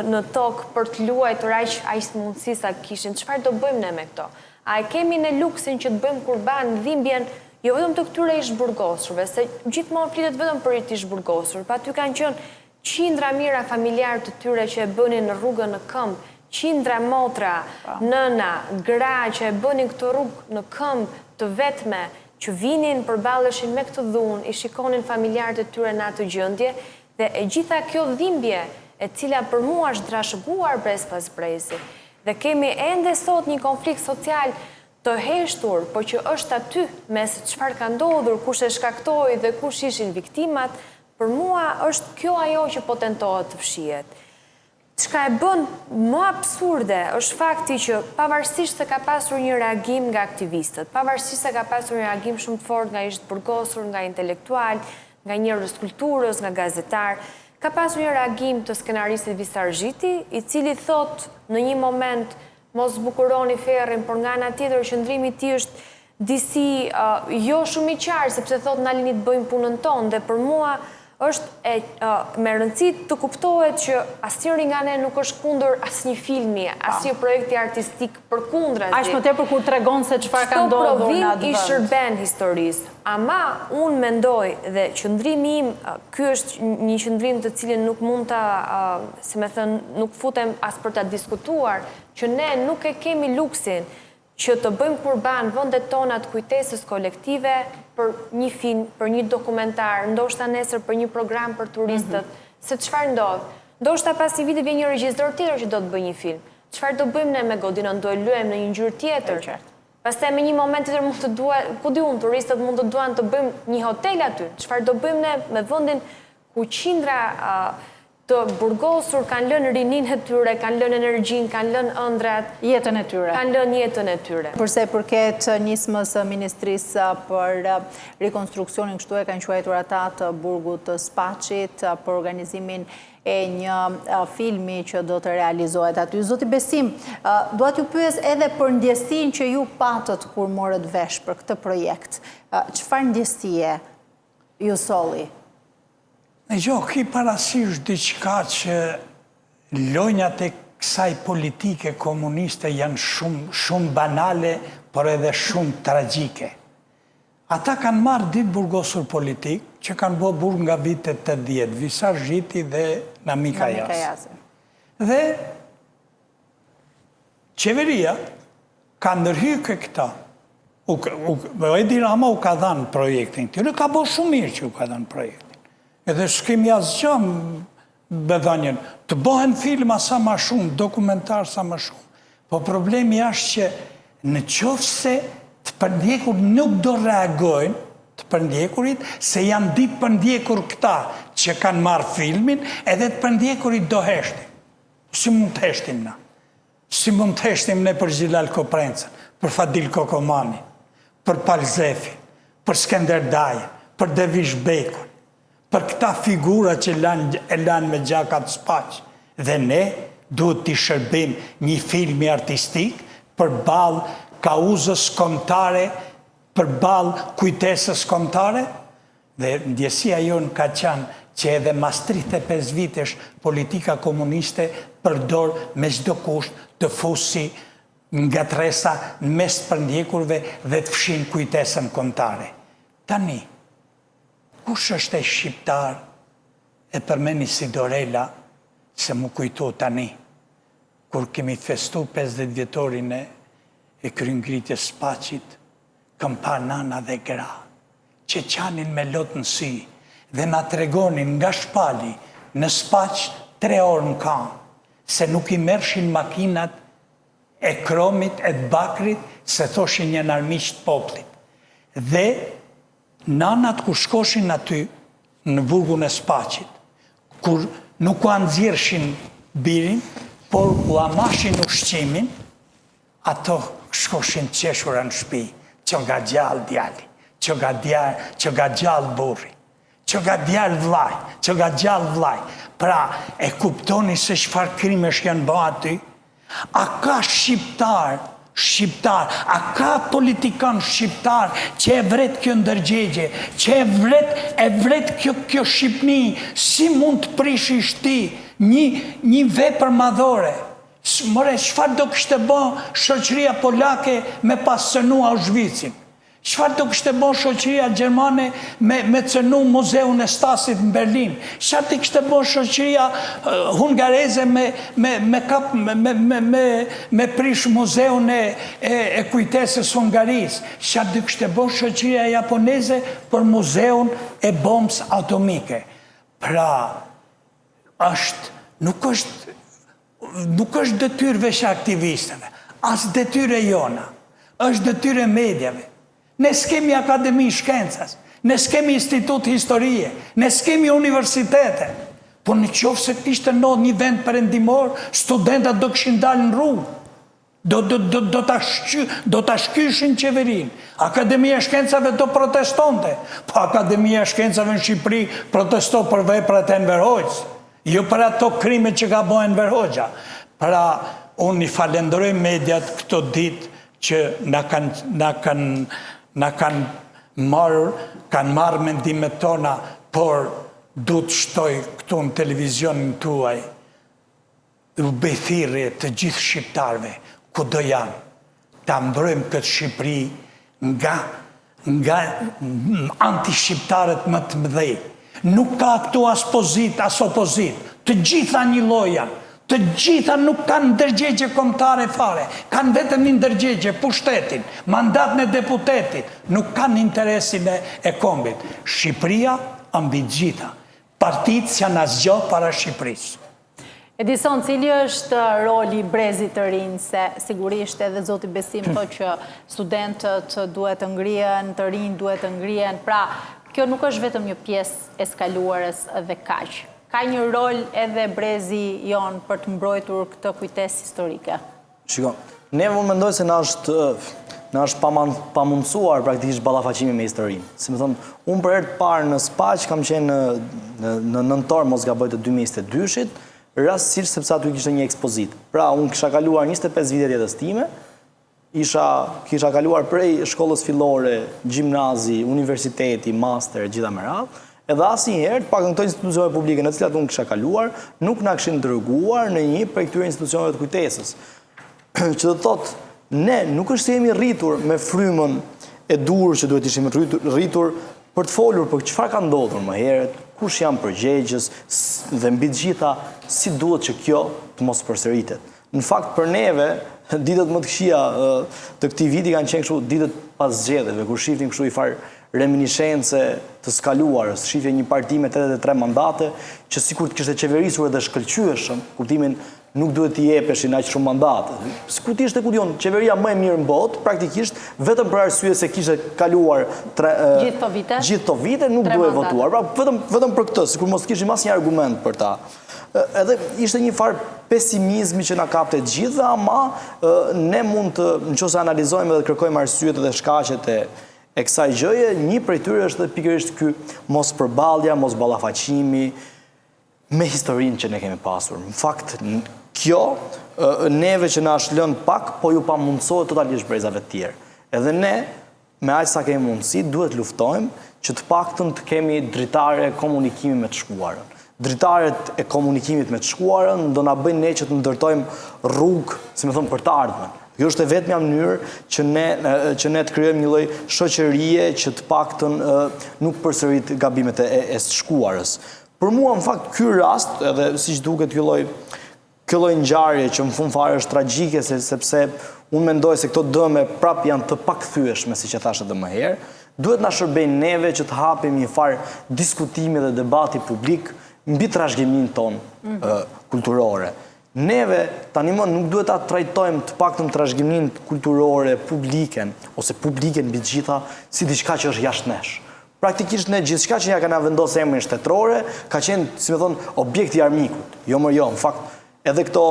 S4: në tokë për të luajtur aq mundësi sa kishin. Çfarë do bëjmë ne me këto? A e kemi ne luksin që të bëjmë kurban dhimbjen jo vetëm të këtyre ish-burgosurve, se gjithmonë flitet vetëm për ish burgosur, pa aty kanë qenë qindra mira familjarë të tyre që e bënin në rrugën në këmbë, qindra motra, nëna, gra që e bënin këtë rrugë në këmbë të vetme, që vinin përballeshin me këtë dhunë, i shikonin familjarët e tyre në atë gjendje, dhe e gjitha kjo dhimbje, e cila për mua është trashëguar brez pas brezi. Dhe kemi ende sot një konflikt social të heshtur, po që është aty mes çfarë ka ndodhur, kush e shkaktoi dhe kush ishin viktimat, për mua është kjo ajo që po tentohet të fshihet. Çka e bën më absurde është fakti që pavarësisht se ka pasur një reagim nga aktivistët, pavarësisht se ka pasur një reagim shumë të fortë nga ish të burgosur, nga intelektual, nga njerëz kulturës, nga gazetar, ka pasur një reagim të skenaristit Visar Zhiti, i cili thot në një moment mos bukuroni ferrin, por nga ana tjetër qëndrimi i tij është disi jo shumë i qartë, sepse thot na lini të bëjmë punën tonë, dhe për mua është me rëndësi të kuptohet që asnjëri nga ne nuk është kundër asnjë filmi, asnjë projekti artistik, përkundrazi.
S1: Aq më tepër kur tregon se çfarë ka ndodhur në atë vend.
S4: Çdo provim i shërben historisë. Ama unë mendoj dhe qëndrimi im, ky është një qëndrim të cilin nuk mund ta, si më thënë, nuk futem as për ta diskutuar, që ne nuk e kemi luksin që të bëjmë kurban vendet tona të kujtesës kolektive për një film, për një dokumentar, ndoshta nesër për një program për turistët, se çfarë ndodh? Ndoshta pas një viti vjen një regjisor tjetër që do të bëjë një film. Çfarë do bëjmë ne me Godinon? Do e luajmë në një ngjyrë tjetër. Pastaj me një moment tjetër mund të duaj, ku diun, turistët mund të duan të bëjmë një hotel aty. Çfarë do bëjmë ne me vendin ku qindra të burgosur kanë lënë rinin e tyre, kanë lënë energjinë, kanë lënë ëndrat,
S1: jetën e tyre.
S4: Kanë lënë jetën e tyre.
S1: Përse përket nismës Ministrisë për rekonstruksionin, kështu e kanë quajtur ata të burgut të Spaçit, për organizimin e një filmi që do të realizohet aty. Zoti Besim, dua t'ju pyes edhe për ndjesinë që ju patët kur morët vesh për këtë projekt. Çfarë ndjesie ju solli?
S2: Në gjohë, ki parasysh diçka që lojnjat e kësaj politike komuniste janë shumë banale, por edhe shumë tragjike. Ata kanë marrë ditë burgosur politik, që kanë bërë burg nga vitet 80, Visar Zhiti dhe Namika Jasi. Dhe qeveria ka ndërhyjë këta. Edi Rama u ka dhanë projektin këtyre, ka bërë shumë mirë që u ka dhanë projektin. Edhe s'kemi asgjë bedhanjen, të bëhen filma sa ma shumë, dokumentar sa ma shumë. Po problemi është që në qoftë se të përndjekur nuk do reagojnë, të përndjekurit, se janë ditë përndjekur këta që kanë marrë filmin, edhe të përndjekurit do heshtin. Si mund të heshtim na? Si mund të heshtim ne për Xhilal Koprencën, për Fadil Kokomani, për Palzefin, për Skender Dajen, për Devish Bekun, për këta figura që e lanë me gjakat Spaç. Dhe ne duhet t'i shërbim një filmi artistik për balë kauzës kombëtare, për balë kujtesës kombëtare. Dhe ndjesia jonë ka qenë që edhe mas 35 vitesh politika komuniste përdor me çdo kusht të fusi nga tresa në mes të përndjekurve dhe të fshin kujtesën kombëtare. Tani, kush është e shqiptar e përmeni si Dorela, se mu kujto tani, kur kemi festu 50 vjetorin e kryngritjes Spaçit, këm pa nana dhe gra, që qanin me lot në sy, dhe na tregonin nga Shpali në Spaç 3 orë në kam, se nuk i mershin makinat e Kromit, e të Bakrit, se thoshin një armiq të poplit. Dhe nanat kur shkoshin aty në burgun e Spaçit, kur nuk u anëzjershin birin, por u amashin ushqimin, ato shkoshin qeshura në shtëpi, që nga gjallë djali, që nga gjallë burri, që nga djallë vllaj, që nga gjallë vllaj. Pra, e kuptoni se çfarë krimesh janë bërë aty? A ka shqiptar, a ka politikan shqiptar që e vret kjo ndërgjegje, që e vret kjo Shqipni, si mund të prishi shti një vepër madhore? More, çfarë do kishte bën shoqëria polake me pas cënu Auschwitzin? Çfarë do kishte bën shoqëria gjermane me cënu muzeun e Stasit në Berlin? Çfarë do kishte bën shoqëria hungareze me prish muzeun e kujtesës Hungarisë? Çfarë do kishte bën shoqëria japoneze për muzeun e bombës atomike? Pra, nuk është detyrë veç aktivistëve, as detyrë e jona. është detyrë e medjave. Ne s'kemi akademi shkencas, ne s'kemi institut historie, ne s'kemi universitete. Po në qoftë se ishte në një vend perëndimor, studentat do këshin dalë në rrugë. Do ta shkyshin qeverin. Akademia Shkencave do protestonte. Po Akademia Shkencave në Shqipëri protesto për veprat e Enver Hoxhës, jo për ato krime që ka bën Enver Hoxha. Pra, unë i falenderoj mediat këto ditë që na kanë marrë mendimet tona, por du të shtoj këtu në televizionin tuaj u bethirje të gjithë shqiptarve, ku do janë, ta mbrojmë këtë Shqipëri nga anti-shqiptarët më të mëdhej. Nuk ka këtu as pozit, as opozit, të gjitha një lloj janë. Të gjitha nuk kanë ndërgjegje kombëtare fare, kanë vetëm një ndërgjegje, pushtetin, mandatin e deputetit, nuk kanë interesin e kombit. Shqipëria mbi të gjitha. Partitë janë asgjë para Shqipërisë.
S1: Edison, cili është roli brezit të rinj, se sigurisht edhe zoti Besim thotë që studentët duhet të ngrihen, të rinj duhet të ngrihen, pra kjo nuk është vetëm një pjesë e skaluarës dhe kaq. Ka një rol edhe brezi jon për të mbrojtur këtë kujtesë historike.
S3: Shiko, ne unë mendoj se na është pamundsuar praktikisht ballafaqimi me historinë. Si më thonë, unë për herë të parë në Spaq kam qenë në nëntor, mos gaboj, të 2022-shit, rastësisht sepse aty kishte një ekspozit. Pra, unë kisha kaluar 25 vite jetës time, kisha kaluar prej shkollës fillore, gjimnazi, universiteti, master, gjitha me radhë, edhe asnjëherë, pak në këto institucione publike në të cilat unë kisha kaluar, nuk na kishin dërguar në një prej këtyre institucioneve të kujtesës. Që do thotë, ne nuk është se jemi rritur me frymën e dur që duhet ishim rritur për të folur për çfarë ka ndodhur më herët, kush janë përgjegjës dhe mbi të gjitha si duhet që kjo të mos përsëritet. Në fakt për neve, ditët më të këqija të këtij viti kanë qenë kështu ditët pas zgjedhjeve, kur shifnim kështu i farë reminiscence të skaluarës, shifje një parti me 83 mandate, që sikur të kishte qeverisur edhe shkëlqyeshëm, kuptimin nuk duhet t'i jepeshin aq shumë mandate. Sikur të ishte qeveria më e mirë në botë, praktikisht vetëm për arsye se kishte kaluar gjithë këto vite nuk duhet votuar. Pra vetëm për këtë, sikur mos kishim asnjë argument për ta. Edhe ishte një farë pesimizmi që na kapte gjithë, ama ne mund të, nëse analizojmë dhe kërkojmë arsyet dhe shkaqet e kësaj gjëje, një prej tyre është pikërisht ky mos përballja, mos ballafaqimi me historinë që ne kemi pasur. Në fakt, kjo neve që na është lënë pak, po ju pamundsohet totalisht brezave të tjerë. Edhe ne, me aq sa kemi mundësi, duhet luftojmë që të paktën të kemi dritare komunikimi me të shkuarën. Dritaret e komunikimit me të shkuarën do na bëjnë ne që të ndërtojmë rrugë, si më thon, për të ardhmen. Kjo është e vetmja mënyrë që ne të krijojmë një lloj shoqërie që të paktën nuk përsërit gabimet e së shkuarës. Për mua, në fakt, ky rast, edhe siç duket ky lloj ngjarje që në fund fare është tragjike, sepse unë mendoj se këto dëme prap janë të pakthyeshme, siç e thash edhe më herë, duhet na shërbejnë neve që të hapim një farë diskutimi dhe debati publik mbi trashëgiminë tonë kulturore. Neve tani më nuk duhet ta trajtojmë të paktën trashëgiminë kulturore publiken ose publiken mbi të gjitha si diçka që është jashtë nesh. Praktikisht ne gjithçka që ja kanë vendosur emrin shtetërore ka qenë, si më thon, objekt i armikut. Jo më jo, në fakt, edhe këto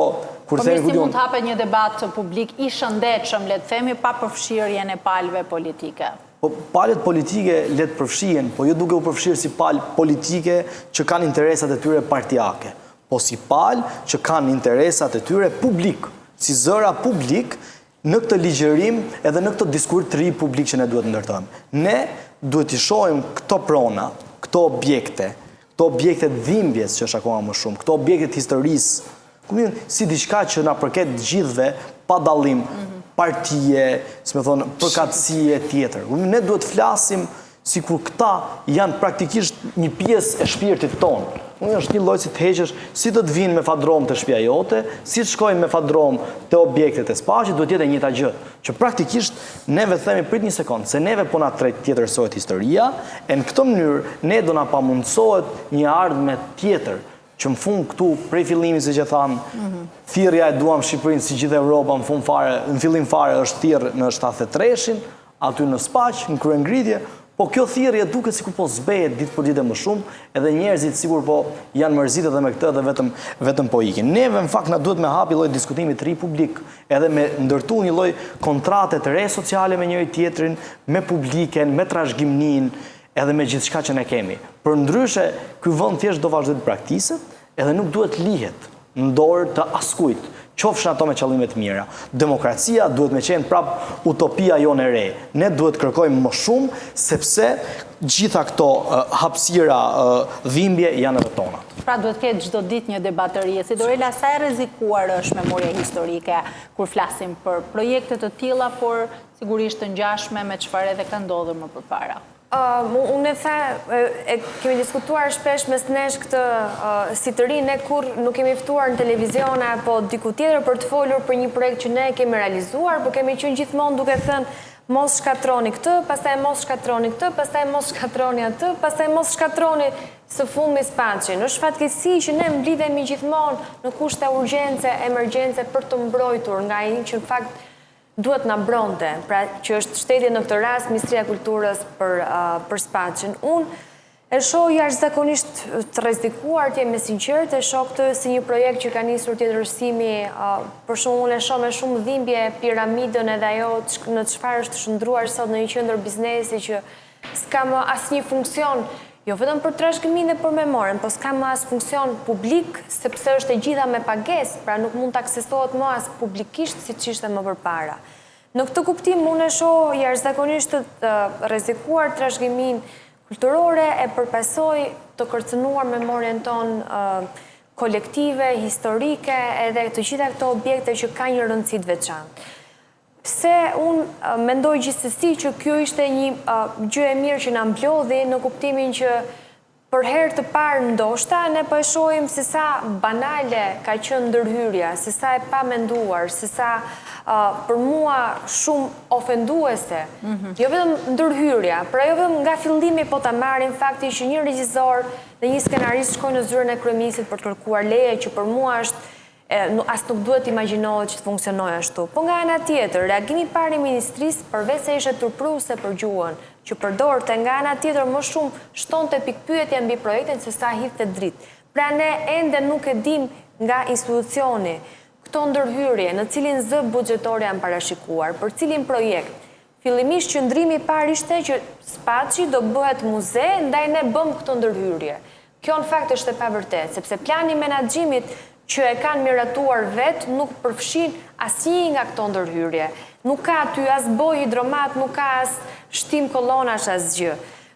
S3: kur themi
S1: si mund të hapet një debat publik i shëndetshëm, le të themi, pa përfshirjen e palëve politike.
S3: Po palët politike le të përfshihen, po jo duke u përfshirë si palë politike që kanë interesat e tyre partijake, po si palë që kanë interesat e tyre publik, si zëra publik në këtë ligjërim edhe në këtë diskurs të ri publik që ne duhet ndërtojmë. Ne duhet të shohim këto prona, këto objekte dhimbjes që është akoma më shumë, këto objekte të historisë, si diçka që na përket gjithëve pa dallim partije, si më thonë, përkatësie tjetër. Ne duhet flasim sikur këta janë praktikisht një pjesë e shpirtit tonë. Është një lloj si të heqësh, si të vinë me fadrom të shtëpia jote, si të shkojnë me fadrom të objektet e Spaqit, duhet jetë e njëjta gjë. Që praktikisht neve themi prit një sekond, se neve po na tjetërsohet historia, e në këtë mënyrë ne do na pamundsohet një ardhmë tjetër që në fund këtu, prej fillimi, si që thamë, thirrja e duam Shqipërinë si gjithë Europa, në fillim fare është thirrë në 73-shin, aty në Spaq, në kryengritje, po kjo thirrje duket sikur po zbehet ditë për ditë më shumë, edhe njerëzit sikur po janë mërzitur edhe me këtë dhe vetëm po ikin. Neve në fakt na duhet me hapi lloj diskutimi të ri publik, edhe me ndërtu një lloj kontrate të re sociale me njëri tjetrin, me publiken, me trashëgiminë, edhe me gjithçka që ne kemi. Përndryshe, ky vend thjesht do vazhdojë të praktiset, edhe nuk duhet lihet në dorë të askujt, qofshin ato me qëllime të mira. Demokracia duhet me qenë prap utopia jonë e re. Ne duhet kërkojmë më shumë, sepse gjitha këto hapësira dhimbje janë edhe tonat.
S1: Pra duhet ketë çdo ditë një debat të ri. Si Dorela, sa e rrezikuar është memoria historike kur flasim për projekte të tilla, por sigurisht të ngjashme me çfarë edhe ka ndodhur më përpara?
S4: Unë kemi diskutuar shpesh mes nesh këtë si të ri, ne kur nuk kemi ftuar në televizion apo diku tjetër për të folur për një projekt që ne kemi realizuar, por kemi qenë gjithmonë duke thënë mos shkatroni këtë, pastaj mos shkatroni këtë, pastaj mos shkatroni atë, pastaj mos shkatroni së fundmi Spaqin. Është fatkeqësi që ne mblidhemi gjithmonë në kushte urgjence, emergjence për të mbrojtur nga ai që në fakt duhet na mbronte, pra që është shteti në këtë rast Ministria e Kulturës për Spaqin. Unë e shoh jashtëzakonisht të rrezikuar, të jem me sinqert, e shoh këtë si një projekt që ka nisur tjetërsimi, për shembull unë e shoh me shumë dhimbje piramidën edhe ajo në çfarë është shndruar sot në një qendër biznesi që s'ka më asnjë funksion, jo vetëm për trashëgiminë dhe për memoren, po s'ka më as funksion publik, sepse është e gjitha me pagesë, pra nuk mund të aksesohet më as publikisht siç ishte më përpara. Në këtë kuptim unë e shoh jashtëzakonisht të rrezikuar trashëgiminë kulturore, e përpasoj të kërcënuar memorien tonë kolektive, historike, edhe të gjitha këto objekte që kanë një rëndësi të veçantë. Pse unë mendoj gjithsesi që kjo ishte një gjë e mirë që na mblodhi në kuptimin që për herë të parë ndoshta ne po e shohim se sa banale ka qenë ndërhyrja, se sa e pamenduar, se sa për mua shumë ofenduese. Jo vetëm ndërhyrja, pra jo vetëm nga fillimi po ta marrim fakti që një regjisor dhe një skenarist shkojnë në zyrën e kryeministit për të kërkuar leje, që për mua është as nuk duhet imagjinohet që të funksionojë ashtu. Po nga ana tjetër, reagimi i parë i ministrisë, përveç se ishte turpruese për gjuhën, që përdorte, nga ana tjetër më shumë shtonte pikpyetje mbi projektin se sa hidhte dritë. Pra ne ende nuk e dim nga institucioni këto ndërhyrje, në cilin zë buxhetor janë parashikuar, për cilin projekt. Fillimisht qëndrimi i parë ishte që Spaçi do bëhet muze, ndaj ne bëm këto ndërhyrje. Kjo në fakt është e pavërtetë, sepse plani menaxhimit që e kanë miratuar vetë nuk përfshin asnjë nga këto ndërhyrje. Nuk ka aty as boj hidromat, nuk ka as shtim kolonash, asgjë.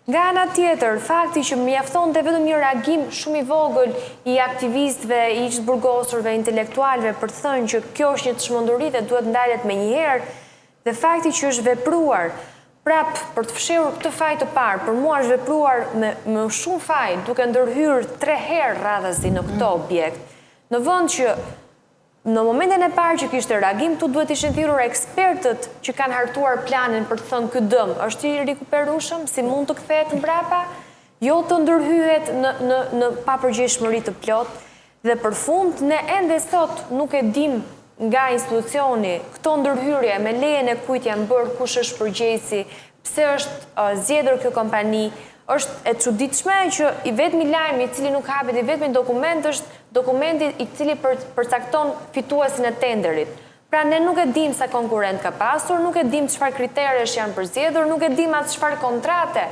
S4: Nga ana tjetër, fakti që mjaftonte vetëm një reagim shumë i vogël i aktivistëve, i burgosurve, intelektualëve për të thënë që kjo është një çmenduri dhe duhet ndalet menjëherë, dhe fakti që është vepruar prap për të fshehur këtë faj të parë, për mua është vepruar me shumë faj, duke ndërhyrë 3 herë radhazi në këto objekt. Në vend që në momentin e parë që kishte reagim, tu duhet ishin thirrur ekspertët që kanë hartuar planin për të thënë ky dëm është i rikuperueshëm, si mund të kthehet mbrapa, jo të ndërhyhet në papërgjegjshmëri të plotë. Dhe për fund, ne ende sot nuk e dim nga institucioni këto ndërhyrje me lejen e kujt janë bërë, kush është përgjegjësi, pse është zgjedhur kjo kompani. Është e çuditshme që i vetmi lajm i cili nuk hapet, i vetmi dokument është dokumenti i cili përcakton fituesin e tenderit. Pra ne nuk e dim sa konkurrent ka pasur, nuk e dim çfarë kriteresh janë përzgjedhur, nuk e dim as çfarë kontrate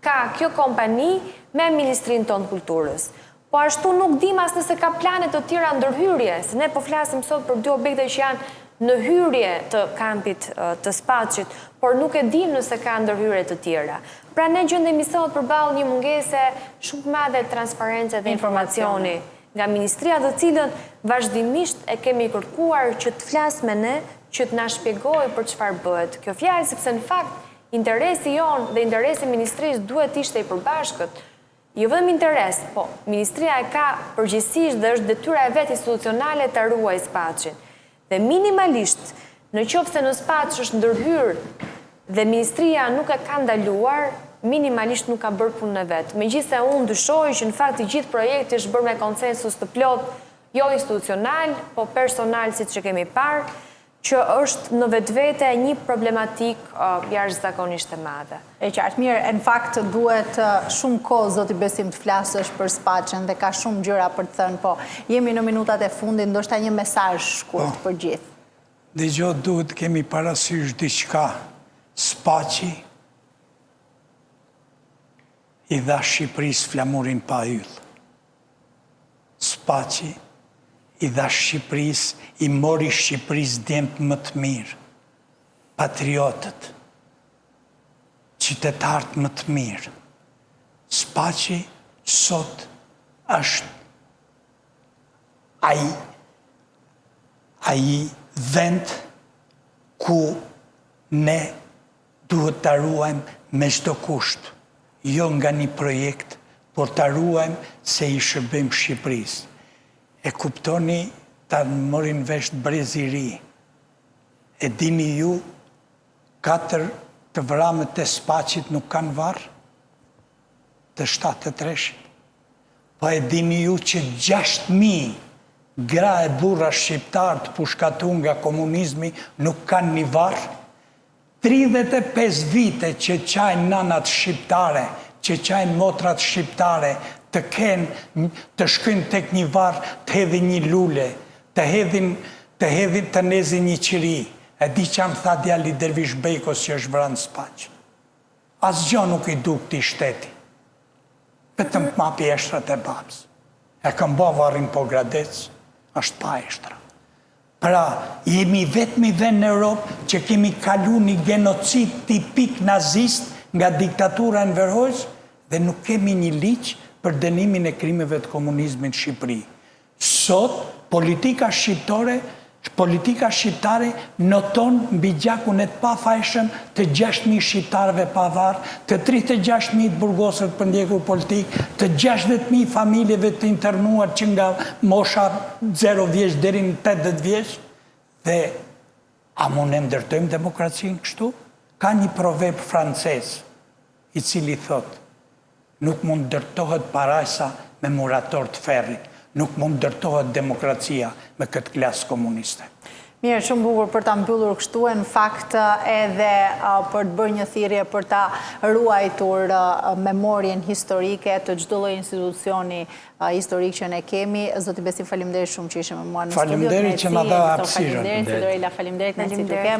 S4: ka kjo kompani me Ministrinë tonë të Kulturës. Po ashtu nuk dim as nëse ka plane të tjera ndërhyrje, se ne po flasim sot për 2 objekte që janë në hyrje të kampit të Spaçit, por nuk e dim nëse ka ndërhyrje të tjera. Pra ne gjendemi sot përballë një mungese shumë të madhe transparence dhe informacioni nga Ministria, të cilën vazhdimisht e kemi kërkuar që të flasë me ne, që të na shpjegojë për çfarë bëhet. Kjo fjalë, sepse në fakt interesi jonë dhe interesi ministrisë duhet ishte i përbashkët. Jo vetëm interes, po Ministria e ka përgjegjësisht dhe është detyra e vet institucionale ta ruajë Spaçin. Dhe minimalisht, në qoftë se në Spaç është ndërhyrë dhe Ministria nuk e ka ndaluar, minimalisht nuk ka bërë punën e vetë. Megjithëse unë dyshoj që në fakt i gjithë projekti është bërë me konsensus të plot, jo institucional, po personal siç e kemi parë, që është në vetvete një problematik jashtëzakonisht e madhe.
S1: E qartë mirë, në fakt duhet shumë kohë, zoti Besim, të flasësh për Spaçën dhe ka shumë gjëra për të thënë, po jemi në minutat e fundit, ndoshta një mesazh shkurt për gjithë.
S2: Dëgjoj, duhet kemi parasysh diçka. Spaçi i dha Shqipërisë flamurin pa yll. Spaçi i dha Shqipërisë, i mori Shqipërisë djemtë më të mirë, patriotët, qytetarët më të mirë. Spaçi sot është ai vend ku ne duhet të ruajmë me çdo kusht, jo nga një projekt, por të ruajmë se i shërbejmë Shqipërisë. E kuptoni, ta morin vesh të brezi ri. E dini ju, 4 të vramet e Spaçit nuk kanë varë, të 73. Po e dini ju që 6.000 gra e burra shqiptar të pushkatu nga komunizmi nuk kanë një varë. 35 vite që qajnë nanat shqiptare, që qajnë motrat shqiptare, të shkojnë tek një varë, të hedhin një lule, të nezin një qiri. E di që më tha djali Dervish Bejkos që është vranë Spaç. Asgjë nuk i duk t'i shteti. Vetëm mapi eshtrat e babës. E kam ba varin po Gradec, është pa eshtra. Pra, jemi vetëmi vend në Europë që kemi kalu një genocid tipik nazist nga diktatura e Enverhojës dhe nuk kemi një ligj për dënimin e krimeve të komunizmit në Shqipëri. Sot, politika shqiptare noton mbi gjakun e të pafajshëm të 6.000 shqiptarëve pa varë, të 36.000 të burgosët për ndjekur politik, të 60.000 familjeve të internuar që nga mosha 0 vjeç deri në 80 vjeç, dhe a mund e ndërtojmë demokracinë kështu? Ka një proverb francez i cili thot: nuk mund ndërtohet parajsa me murator të ferrit, nuk mund ndërtohet demokracia me këtë klasë komuniste.
S1: Mirë, shumë bukur për ta mbyllur kështu, në fakt edhe për të bërë një thirrje për ta ruajtur memorien historike të çdo lloj institucioni historik që ne kemi. Zoti Besim, faleminderit shumë që ishim me mua në studio.
S2: Faleminderit që na dha hapësirën.
S1: Faleminderit, Dorela, faleminderit, Nancy Tukem.